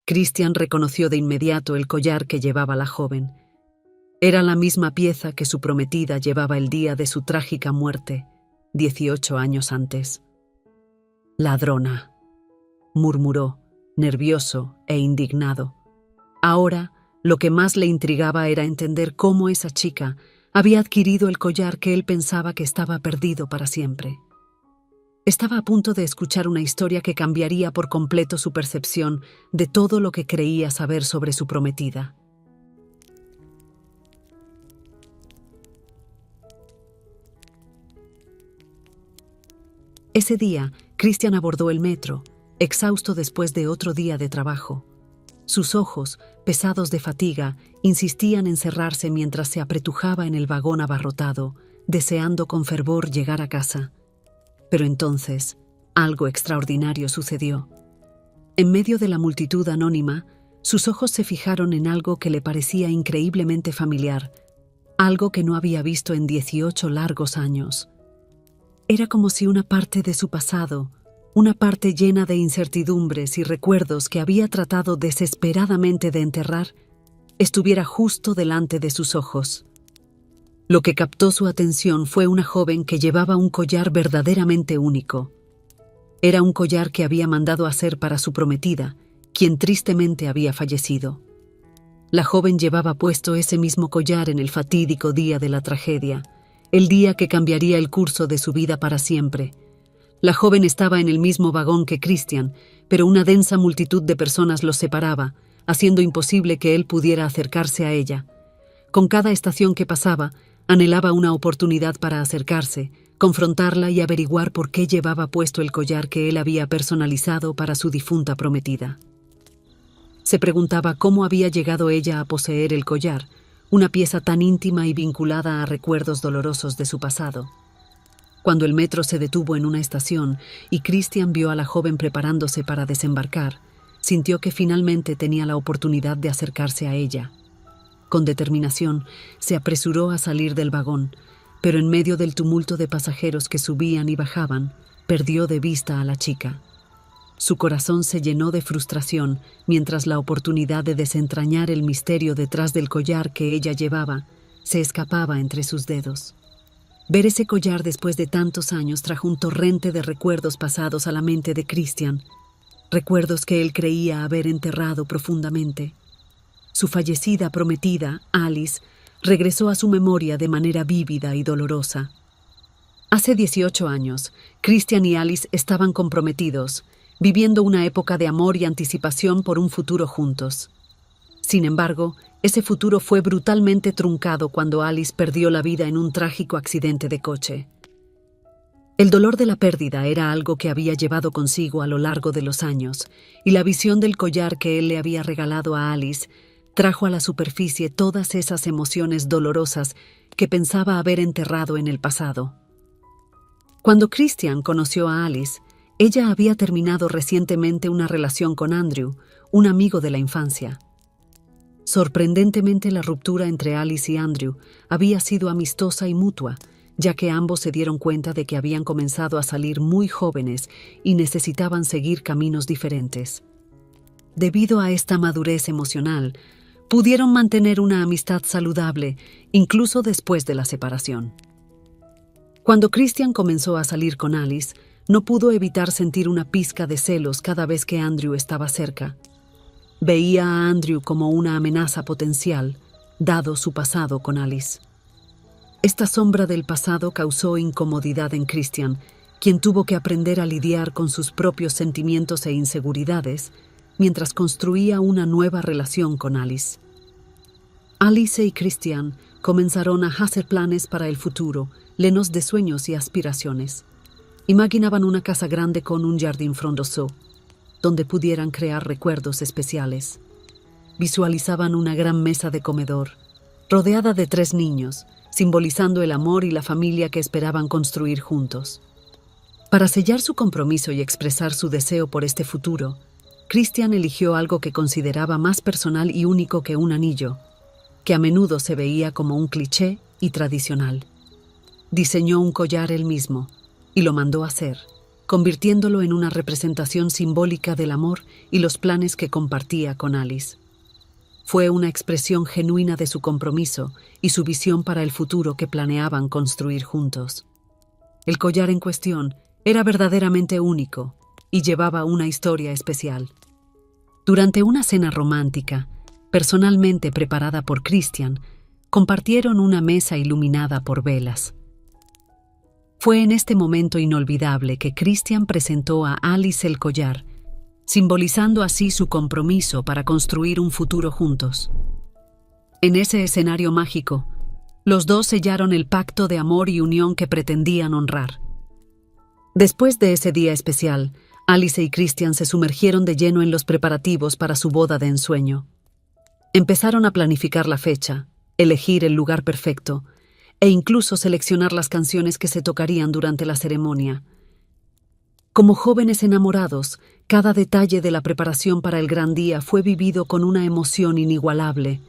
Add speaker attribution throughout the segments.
Speaker 1: Christian reconoció de inmediato el collar que llevaba la joven. Era la misma pieza que su prometida llevaba el día de su trágica muerte, 18 años antes. «Ladrona», murmuró, nervioso e indignado. Ahora, lo que más le intrigaba era entender cómo esa chica había adquirido el collar que él pensaba que estaba perdido para siempre. Estaba a punto de escuchar una historia que cambiaría por completo su percepción de todo lo que creía saber sobre su prometida. Ese día, Christian abordó el metro, exhausto después de otro día de trabajo. Sus ojos, pesados de fatiga, insistían en cerrarse mientras se apretujaba en el vagón abarrotado, deseando con fervor llegar a casa. Pero entonces, algo extraordinario sucedió. En medio de la multitud anónima, sus ojos se fijaron en algo que le parecía increíblemente familiar, algo que no había visto en 18 largos años. Era como si una parte de su pasado, una parte llena de incertidumbres y recuerdos que había tratado desesperadamente de enterrar, estuviera justo delante de sus ojos. Lo que captó su atención fue una joven que llevaba un collar verdaderamente único. Era un collar que había mandado hacer para su prometida, quien tristemente había fallecido. La joven llevaba puesto ese mismo collar en el fatídico día de la tragedia, el día que cambiaría el curso de su vida para siempre. La joven estaba en el mismo vagón que Christian, pero una densa multitud de personas los separaba, haciendo imposible que él pudiera acercarse a ella. Con cada estación que pasaba, anhelaba una oportunidad para acercarse, confrontarla y averiguar por qué llevaba puesto el collar que él había personalizado para su difunta prometida. Se preguntaba cómo había llegado ella a poseer el collar, una pieza tan íntima y vinculada a recuerdos dolorosos de su pasado. Cuando el metro se detuvo en una estación y Christian vio a la joven preparándose para desembarcar, sintió que finalmente tenía la oportunidad de acercarse a ella. Con determinación, se apresuró a salir del vagón, pero en medio del tumulto de pasajeros que subían y bajaban, perdió de vista a la chica. Su corazón se llenó de frustración mientras la oportunidad de desentrañar el misterio detrás del collar que ella llevaba se escapaba entre sus dedos. Ver ese collar después de tantos años trajo un torrente de recuerdos pasados a la mente de Christian, recuerdos que él creía haber enterrado profundamente. Su fallecida prometida, Alice, regresó a su memoria de manera vívida y dolorosa. Hace 18 años, Christian y Alice estaban comprometidos, viviendo una época de amor y anticipación por un futuro juntos. Sin embargo, ese futuro fue brutalmente truncado cuando Alice perdió la vida en un trágico accidente de coche. El dolor de la pérdida era algo que había llevado consigo a lo largo de los años, y la visión del collar que él le había regalado a Alice trajo a la superficie todas esas emociones dolorosas que pensaba haber enterrado en el pasado. Cuando Christian conoció a Alice, ella había terminado recientemente una relación con Andrew, un amigo de la infancia. Sorprendentemente, la ruptura entre Alice y Andrew había sido amistosa y mutua, ya que ambos se dieron cuenta de que habían comenzado a salir muy jóvenes y necesitaban seguir caminos diferentes. Debido a esta madurez emocional, pudieron mantener una amistad saludable, incluso después de la separación. Cuando Christian comenzó a salir con Alice, no pudo evitar sentir una pizca de celos cada vez que Andrew estaba cerca. Veía a Andrew como una amenaza potencial, dado su pasado con Alice. Esta sombra del pasado causó incomodidad en Christian, quien tuvo que aprender a lidiar con sus propios sentimientos e inseguridades mientras construía una nueva relación con Alice. Alice y Christian comenzaron a hacer planes para el futuro, llenos de sueños y aspiraciones. Imaginaban una casa grande con un jardín frondoso, donde pudieran crear recuerdos especiales. Visualizaban una gran mesa de comedor, rodeada de 3 niños, simbolizando el amor y la familia que esperaban construir juntos. Para sellar su compromiso y expresar su deseo por este futuro, Christian eligió algo que consideraba más personal y único que un anillo, que a menudo se veía como un cliché y tradicional. Diseñó un collar él mismo y lo mandó hacer, convirtiéndolo en una representación simbólica del amor y los planes que compartía con Alice. Fue una expresión genuina de su compromiso y su visión para el futuro que planeaban construir juntos. El collar en cuestión era verdaderamente único y llevaba una historia especial. Durante una cena romántica, personalmente preparada por Christian, compartieron una mesa iluminada por velas. Fue en este momento inolvidable que Christian presentó a Alice el collar, simbolizando así su compromiso para construir un futuro juntos. En ese escenario mágico, los dos sellaron el pacto de amor y unión que pretendían honrar. Después de ese día especial, Alice y Christian se sumergieron de lleno en los preparativos para su boda de ensueño. Empezaron a planificar la fecha, elegir el lugar perfecto e incluso seleccionar las canciones que se tocarían durante la ceremonia. Como jóvenes enamorados, cada detalle de la preparación para el gran día fue vivido con una emoción inigualable.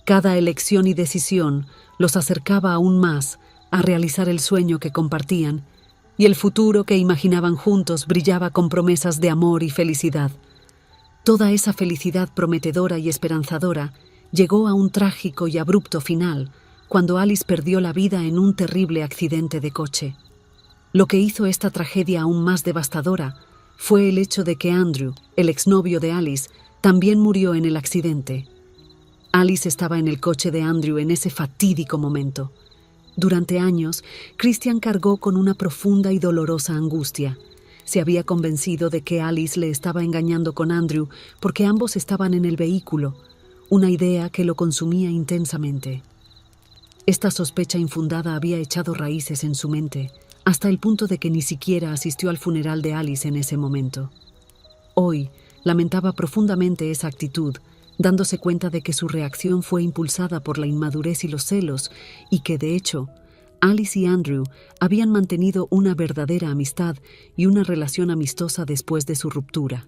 Speaker 1: Cada elección y decisión los acercaba aún más a realizar el sueño que compartían, y el futuro que imaginaban juntos brillaba con promesas de amor y felicidad. Toda esa felicidad prometedora y esperanzadora llegó a un trágico y abrupto final cuando Alice perdió la vida en un terrible accidente de coche. Lo que hizo esta tragedia aún más devastadora fue el hecho de que Andrew, el exnovio de Alice, también murió en el accidente. Alice estaba en el coche de Andrew en ese fatídico momento. Durante años, Christian cargó con una profunda y dolorosa angustia. Se había convencido de que Alice le estaba engañando con Andrew porque ambos estaban en el vehículo, una idea que lo consumía intensamente. Esta sospecha infundada había echado raíces en su mente, hasta el punto de que ni siquiera asistió al funeral de Alice en ese momento. Hoy, lamentaba profundamente esa actitud, dándose cuenta de que su reacción fue impulsada por la inmadurez y los celos, y que, de hecho, Alice y Andrew habían mantenido una verdadera amistad y una relación amistosa después de su ruptura.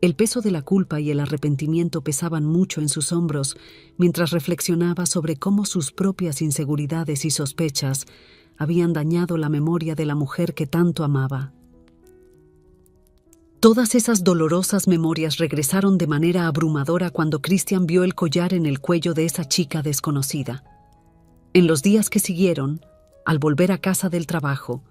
Speaker 1: El peso de la culpa y el arrepentimiento pesaban mucho en sus hombros mientras reflexionaba sobre cómo sus propias inseguridades y sospechas habían dañado la memoria de la mujer que tanto amaba. Todas esas dolorosas memorias regresaron de manera abrumadora cuando Christian vio el collar en el cuello de esa chica desconocida. En los días que siguieron, al volver a casa del trabajo,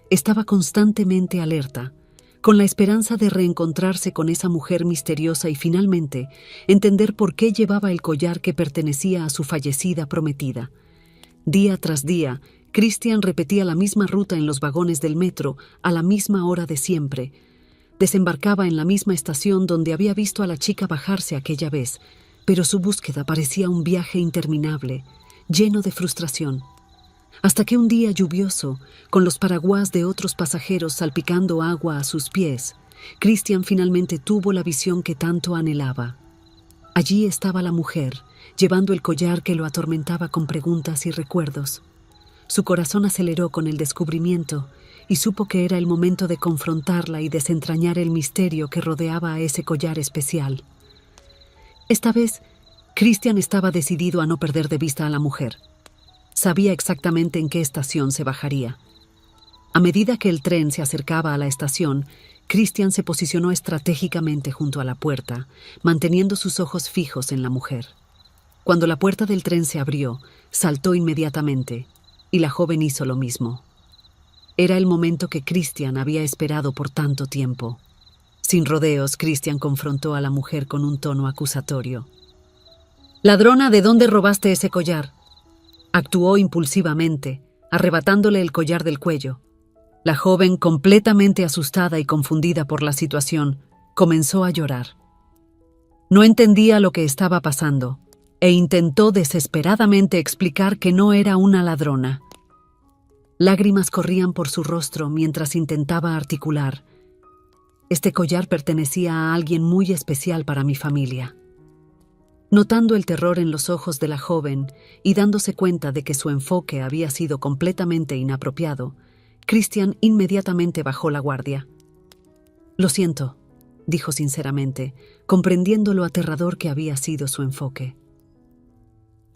Speaker 1: estaba constantemente alerta, con la esperanza de reencontrarse con esa mujer misteriosa y finalmente entender por qué llevaba el collar que pertenecía a su fallecida prometida. Día tras día, Christian repetía la misma ruta en los vagones del metro a la misma hora de siempre. Desembarcaba en la misma estación donde había visto a la chica bajarse aquella vez, pero su búsqueda parecía un viaje interminable, lleno de frustración. Hasta que un día lluvioso, con los paraguas de otros pasajeros salpicando agua a sus pies, Christian finalmente tuvo la visión que tanto anhelaba. Allí estaba la mujer, llevando el collar que lo atormentaba con preguntas y recuerdos. Su corazón aceleró con el descubrimiento y supo que era el momento de confrontarla y desentrañar el misterio que rodeaba a ese collar especial. Esta vez, Christian estaba decidido a no perder de vista a la mujer. Sabía exactamente en qué estación se bajaría. A medida que el tren se acercaba a la estación, Christian se posicionó estratégicamente junto a la puerta, manteniendo sus ojos fijos en la mujer. Cuando la puerta del tren se abrió, saltó inmediatamente, y la joven hizo lo mismo. Era el momento que Christian había esperado por tanto tiempo. Sin rodeos, Christian confrontó a la mujer con un tono acusatorio. «Ladrona, ¿de dónde robaste ese collar?» Actuó impulsivamente, arrebatándole el collar del cuello. La joven, completamente asustada y confundida por la situación, comenzó a llorar. No entendía lo que estaba pasando e intentó desesperadamente explicar que no era una ladrona. Lágrimas corrían por su rostro mientras intentaba articular. Este collar pertenecía a alguien muy especial para mi familia. Notando el terror en los ojos de la joven y dándose cuenta de que su enfoque había sido completamente inapropiado, Christian inmediatamente bajó la guardia. «Lo siento», dijo sinceramente, comprendiendo lo aterrador que había sido su enfoque.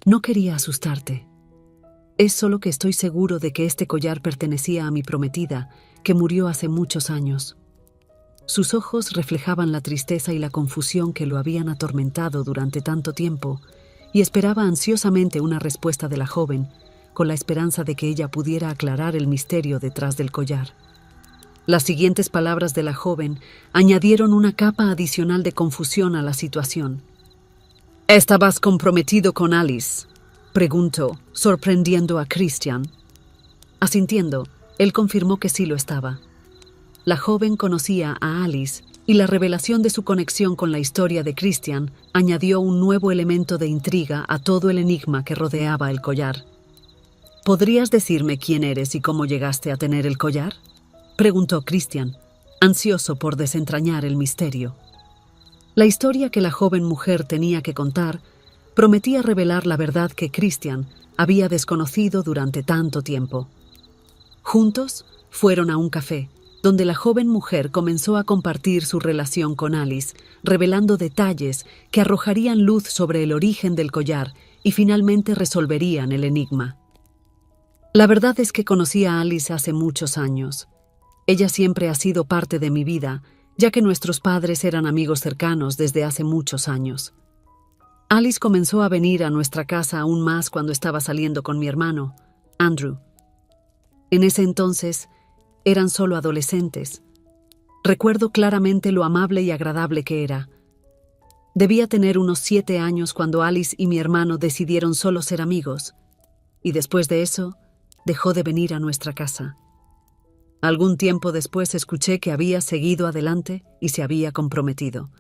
Speaker 1: «No quería asustarte». Es solo que estoy seguro de que este collar pertenecía a mi prometida, que murió hace muchos años. Sus ojos reflejaban la tristeza y la confusión que lo habían atormentado durante tanto tiempo, y esperaba ansiosamente una respuesta de la joven, con la esperanza de que ella pudiera aclarar el misterio detrás del collar. Las siguientes palabras de la joven añadieron una capa adicional de confusión a la situación. ¿Estabas comprometido con Alice?, preguntó, sorprendiendo a Christian. Asintiendo, él confirmó que sí lo estaba. La joven conocía a Alice y la revelación de su conexión con la historia de Christian añadió un nuevo elemento de intriga a todo el enigma que rodeaba el collar. ¿Podrías decirme quién eres y cómo llegaste a tener el collar?, preguntó Christian, ansioso por desentrañar el misterio. La historia que la joven mujer tenía que contar prometía revelar la verdad que Christian había desconocido durante tanto tiempo. Juntos fueron a un café, donde la joven mujer comenzó a compartir su relación con Alice, revelando detalles que arrojarían luz sobre el origen del collar y finalmente resolverían el enigma. La verdad es que conocí a Alice hace muchos años. Ella siempre ha sido parte de mi vida, ya que nuestros padres eran amigos cercanos desde hace muchos años. Alice comenzó a venir a nuestra casa aún más cuando estaba saliendo con mi hermano, Andrew. En ese entonces, eran solo adolescentes. Recuerdo claramente lo amable y agradable que era. Debía tener unos 7 años cuando Alice y mi hermano decidieron solo ser amigos, y después de eso, dejó de venir a nuestra casa. Algún tiempo después escuché que había seguido adelante y se había comprometido.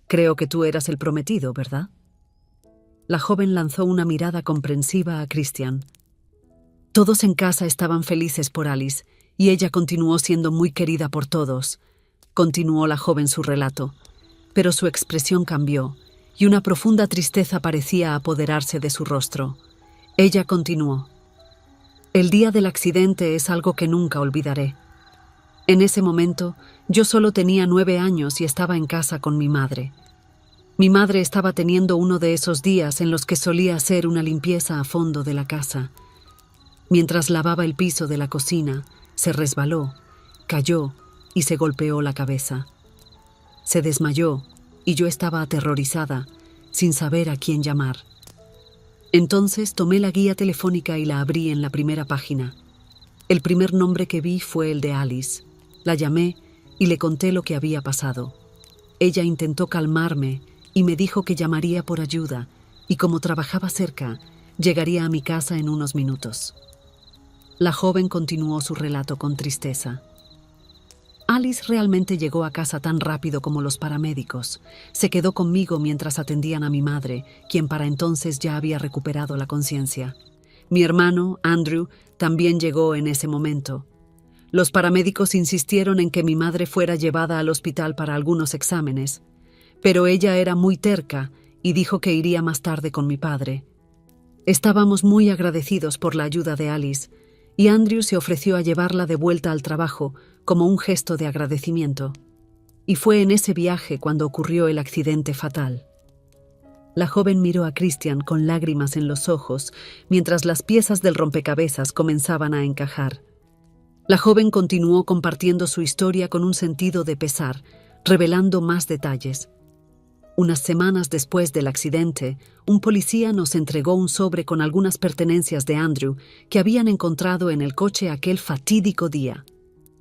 Speaker 1: Creo que tú eras el prometido, ¿verdad? La joven lanzó una mirada comprensiva a Christian. Todos en casa estaban felices por Alice, y ella continuó siendo muy querida por todos. Continuó la joven su relato, pero su expresión cambió, y una profunda tristeza parecía apoderarse de su rostro. Ella continuó. El día del accidente es algo que nunca olvidaré. En ese momento, yo solo tenía 9 años y estaba en casa con mi madre. Mi madre estaba teniendo uno de esos días en los que solía hacer una limpieza a fondo de la casa. Mientras lavaba el piso de la cocina, se resbaló, cayó y se golpeó la cabeza. Se desmayó y yo estaba aterrorizada, sin saber a quién llamar. Entonces tomé la guía telefónica y la abrí en la primera página. El primer nombre que vi fue el de Alice. La llamé y le conté lo que había pasado. Ella intentó calmarme y me dijo que llamaría por ayuda y como trabajaba cerca, llegaría a mi casa en unos minutos. La joven continuó su relato con tristeza. Alice realmente llegó a casa tan rápido como los paramédicos. Se quedó conmigo mientras atendían a mi madre, quien para entonces ya había recuperado la conciencia. Mi hermano, Andrew, también llegó en ese momento. Los paramédicos insistieron en que mi madre fuera llevada al hospital para algunos exámenes, pero ella era muy terca y dijo que iría más tarde con mi padre. Estábamos muy agradecidos por la ayuda de Alice, y Andrew se ofreció a llevarla de vuelta al trabajo como un gesto de agradecimiento. Y fue en ese viaje cuando ocurrió el accidente fatal. La joven miró a Christian con lágrimas en los ojos mientras las piezas del rompecabezas comenzaban a encajar. La joven continuó compartiendo su historia con un sentido de pesar, revelando más detalles. Unas semanas después del accidente, un policía nos entregó un sobre con algunas pertenencias de Andrew que habían encontrado en el coche aquel fatídico día.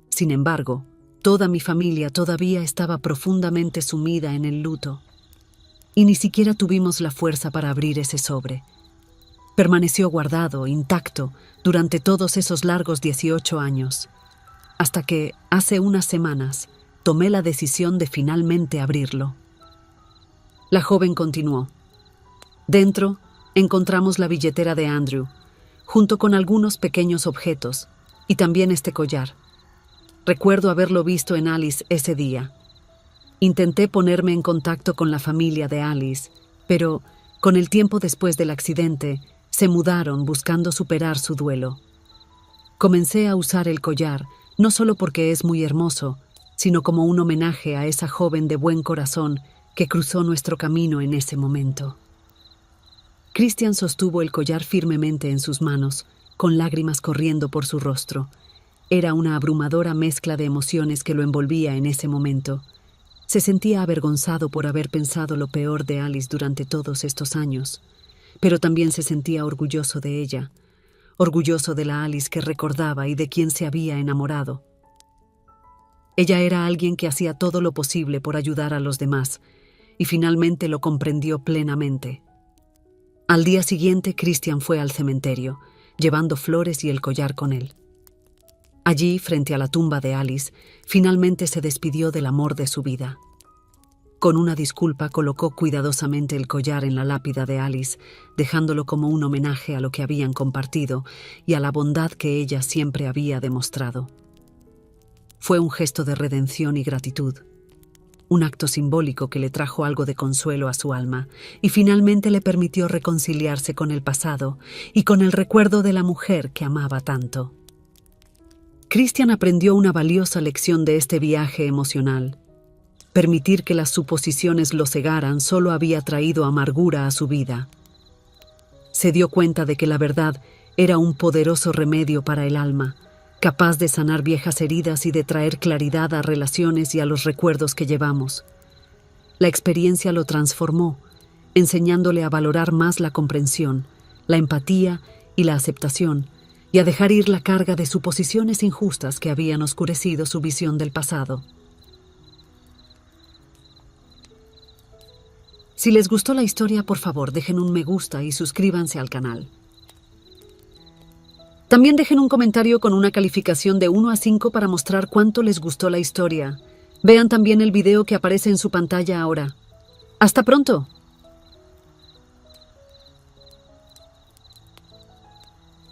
Speaker 1: Sin embargo, toda mi familia todavía estaba profundamente sumida en el luto. Y ni siquiera tuvimos la fuerza para abrir ese sobre. Permaneció guardado, intacto, durante todos esos largos 18 años. Hasta que, hace unas semanas, tomé la decisión de finalmente abrirlo. La joven continuó. Dentro, encontramos la billetera de Andrew, junto con algunos pequeños objetos, y también este collar. Recuerdo haberlo visto en Alice ese día. Intenté ponerme en contacto con la familia de Alice, pero, con el tiempo después del accidente, se mudaron buscando superar su duelo. Comencé a usar el collar, no solo porque es muy hermoso, sino como un homenaje a esa joven de buen corazón que cruzó nuestro camino en ese momento. Christian sostuvo el collar firmemente en sus manos, con lágrimas corriendo por su rostro. Era una abrumadora mezcla de emociones que lo envolvía en ese momento. Se sentía avergonzado por haber pensado lo peor de Alice durante todos estos años, pero también se sentía orgulloso de ella, orgulloso de la Alice que recordaba y de quien se había enamorado. Ella era alguien que hacía todo lo posible por ayudar a los demás, y finalmente lo comprendió plenamente. Al día siguiente, Christian fue al cementerio, llevando flores y el collar con él. Allí, frente a la tumba de Alice, finalmente se despidió del amor de su vida. Con una disculpa, colocó cuidadosamente el collar en la lápida de Alice, dejándolo como un homenaje a lo que habían compartido y a la bondad que ella siempre había demostrado. Fue un gesto de redención y gratitud, un acto simbólico que le trajo algo de consuelo a su alma y finalmente le permitió reconciliarse con el pasado y con el recuerdo de la mujer que amaba tanto. Christian aprendió una valiosa lección de este viaje emocional. Permitir que las suposiciones lo cegaran solo había traído amargura a su vida. Se dio cuenta de que la verdad era un poderoso remedio para el alma, capaz de sanar viejas heridas y de traer claridad a relaciones y a los recuerdos que llevamos. La experiencia lo transformó, enseñándole a valorar más la comprensión, la empatía y la aceptación, y a dejar ir la carga de suposiciones injustas que habían oscurecido su visión del pasado. Si les gustó la historia, por favor, dejen un me gusta y suscríbanse al canal. También dejen un comentario con una calificación de 1 a 5 para mostrar cuánto les gustó la historia. Vean también el video que aparece en su pantalla ahora. ¡Hasta pronto!